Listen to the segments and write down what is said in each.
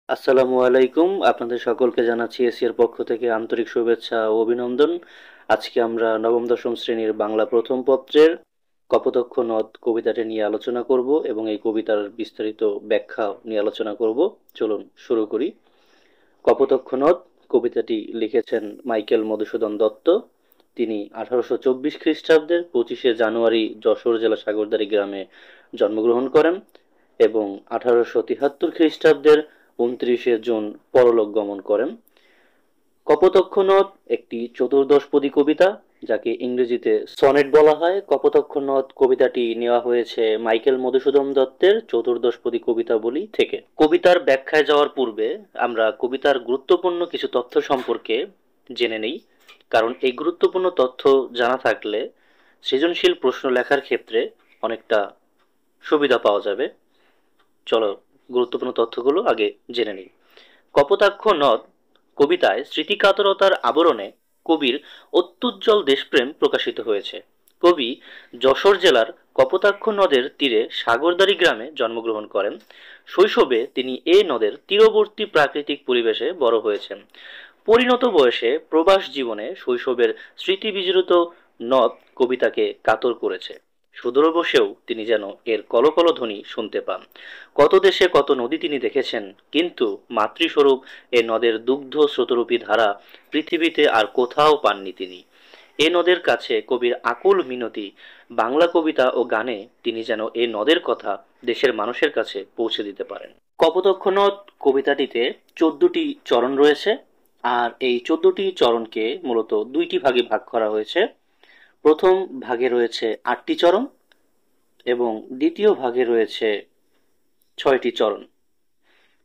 আসসালামু আলাইকুম। আপনাদের সকলকে জানাচ্ছি এশিয়ার পক্ষ থেকে আন্তরিক শুভেচ্ছা ও অভিনন্দন। আজকে আমরা নবম দশম শ্রেণীর বাংলা প্রথম পত্রের কপোতক্ষ নদ কবিতাটি নিয়ে আলোচনা করব এবং এই কবিতার বিস্তারিত ব্যাখ্যা নিয়ে আলোচনা করব। চলুন শুরু করি। কপোতক্ষ নদ কবিতাটি লিখেছেন মাইকেল মধুসূদন দত্ত। তিনি 1824 খ্রিস্টাব্দের 25শে জানুয়ারি যশোর জেলা সাগরদাড়ি গ্রামে জন্মগ্রহণ করেন এবং 1873 খ্রিস্টাব্দের 29শে জুন পরলোক গমন করেন। কপোতক্ষ নদ একটি চতুর্দশপদী কবিতা, যাকে ইংরেজিতে সনেট বলা হয়। কপোতক্ষ নদ কবিতাটি নেওয়া হয়েছে মাইকেল মধুসূদন দত্তের চতুর্দশপদী কবিতাবলী থেকে। কবিতার ব্যাখ্যায় যাওয়ার পূর্বে আমরা কবিতার গুরুত্বপূর্ণ কিছু তথ্য সম্পর্কে জেনে নেই, কারণ এই গুরুত্বপূর্ণ তথ্য জানা থাকলে সৃজনশীল প্রশ্ন লেখার ক্ষেত্রে অনেকটা সুবিধা পাওয়া যাবে। চলো গুরুত্বপূর্ণ তথ্যগুলো আগে জেনে নিই। কপোতাক্ষ নদ কবিতায় স্মৃতিকাতরতার আবরণে কবির অত্যুজ্জ্বল দেশপ্রেম প্রকাশিত হয়েছে। কবি যশোর জেলার কপোতাক্ষ নদের তীরে সাগরদাড়ি গ্রামে জন্মগ্রহণ করেন। শৈশবে তিনি এই নদের তীরবর্তী প্রাকৃতিক পরিবেশে বড় হয়েছেন। পরিণত বয়সে প্রবাস জীবনে শৈশবের স্মৃতিবিজড়িত নদ কবিতাকে কাতর করেছে। সুদূর বসেও তিনি যেন এর কলকল ধ্বনি শুনতে পান। কত দেশে কত নদী তিনি দেখেছেন, কিন্তু মাতৃস্বরূপ এ নদের দুগ্ধ স্রোতরূপী ধারা পৃথিবীতে আর কোথাও পাননি তিনি। এ নদের কাছে কবির আকুল মিনতি। বাংলা কবিতা ও গানে তিনি যেন এ নদের কথা দেশের মানুষের কাছে পৌঁছে দিতে পারেন। কপোতক্ষ নদ কবিতাটিতে 14টি চরণ রয়েছে, আর এই 14টি চরণকে মূলত দুইটি ভাগে ভাগ করা হয়েছে। প্রথম ভাগে রয়েছে 8টি চরণ এবং দ্বিতীয় ভাগে রয়েছে 6টি চরণ।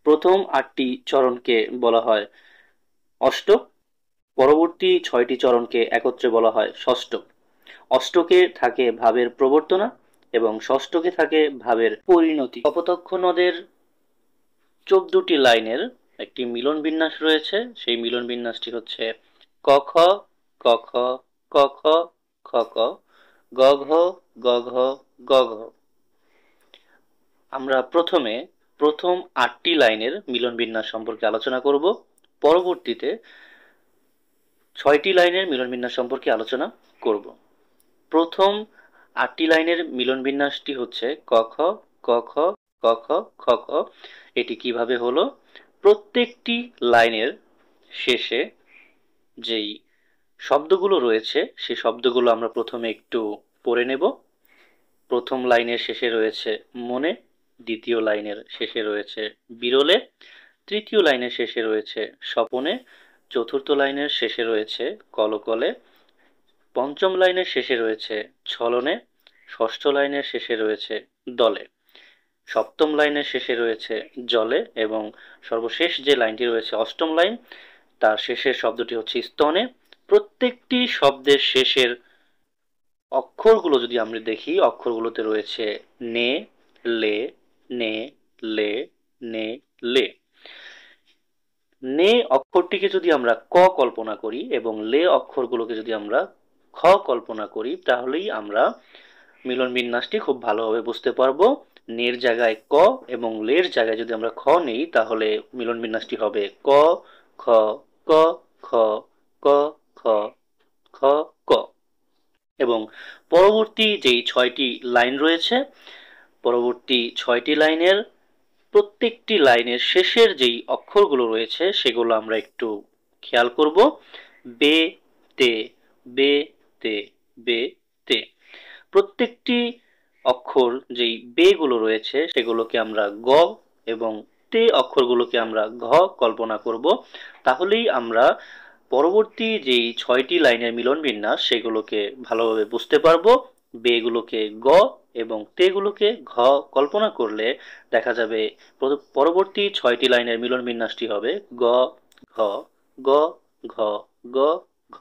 প্রথম 8টি চরণকে বলা হয় অষ্টক, পরবর্তী 6টি চরণকে একত্রে বলা হয় ষষ্ঠক। অষ্টকে থাকে ভাবের প্রবর্তনা এবং ষষ্ঠকে থাকে ভাবের পরিণতি। কপোতক্ষ নদের 14টি লাইনের একটি মিলন বিন্যাস রয়েছে। সেই মিলন বিন্যাসটি হচ্ছে ক খ ক খ ক খ খ ক গ ঘ গ ঘ গ ঘ। আমরা প্রথমে প্রথম 8টি লাইনের মিলন বিন্যাস সম্পর্কে আলোচনা করব, পরবর্তীতে 6টি লাইনের মিলন বিন্যাস সম্পর্কে আলোচনা করব। প্রথম 8টি লাইনের মিলন বিন্যাসটি হচ্ছে ক খ ক খ ক খ খ খ। এটি কিভাবে হলো? প্রত্যেকটি লাইনের শেষে যেই শব্দগুলো রয়েছে সেই শব্দগুলো আমরা প্রথমে একটু পড়ে নেব। প্রথম লাইনের শেষে রয়েছে মনে, দ্বিতীয় লাইনের শেষে রয়েছে বিরলে, তৃতীয় লাইনের শেষে রয়েছে স্বপনে, চতুর্থ লাইনের শেষে রয়েছে কলকলে, পঞ্চম লাইনের শেষে রয়েছে ছলনে, ষষ্ঠ লাইনের শেষে রয়েছে দলে, সপ্তম লাইনের শেষে রয়েছে জলে এবং সর্বশেষ যে লাইনটি রয়েছে অষ্টম লাইন, তার শেষের শব্দটি হচ্ছে স্তনে। প্রত্যেকটি শব্দের শেষের অক্ষরগুলো যদি আমরা দেখি, অক্ষরগুলোতে রয়েছে নে, লে, নে, লে, নে, লে। নে অক্ষরটিকে যদি আমরা ক কল্পনা করি এবং লে অক্ষরগুলোকে যদি আমরা খ কল্পনা করি, তাহলেই আমরা মিলন বিন্যাসটি খুব ভালোভাবে বুঝতে পারবো। নের জায়গায় ক এবং লের জায়গায় যদি আমরা খ নেই, তাহলে মিলন বিন্যাসটি হবে ক খ ক খ ক খ খ ক। এবং পরবর্তী যেই 6টি লাইন রয়েছে, পরবর্তী 6টি লাইনের প্রত্যেকটি লাইনের শেষের যেই অক্ষরগুলো রয়েছে সেগুলো আমরা একটু খেয়াল করব। বে তে, বে তে, বে তে। প্রত্যেকটি অক্ষর যেই বে গুলো রয়েছে সেগুলোকে আমরা গ এবং তে অক্ষরগুলোকে আমরা ঘ কল্পনা করব। তাহলেই আমরা পরবর্তী যেই 6টি লাইনের মিলন বিন্যাস সেগুলোকে ভালোভাবে বুঝতে পারবো। বে গুলোকে গ এবং তে গুলোকে ঘ কল্পনা করলে দেখা যাবে পরবর্তী 6টি লাইনের মিলন বিন্যাসটি হবে গ ঘ গ ঘ গ ঘ।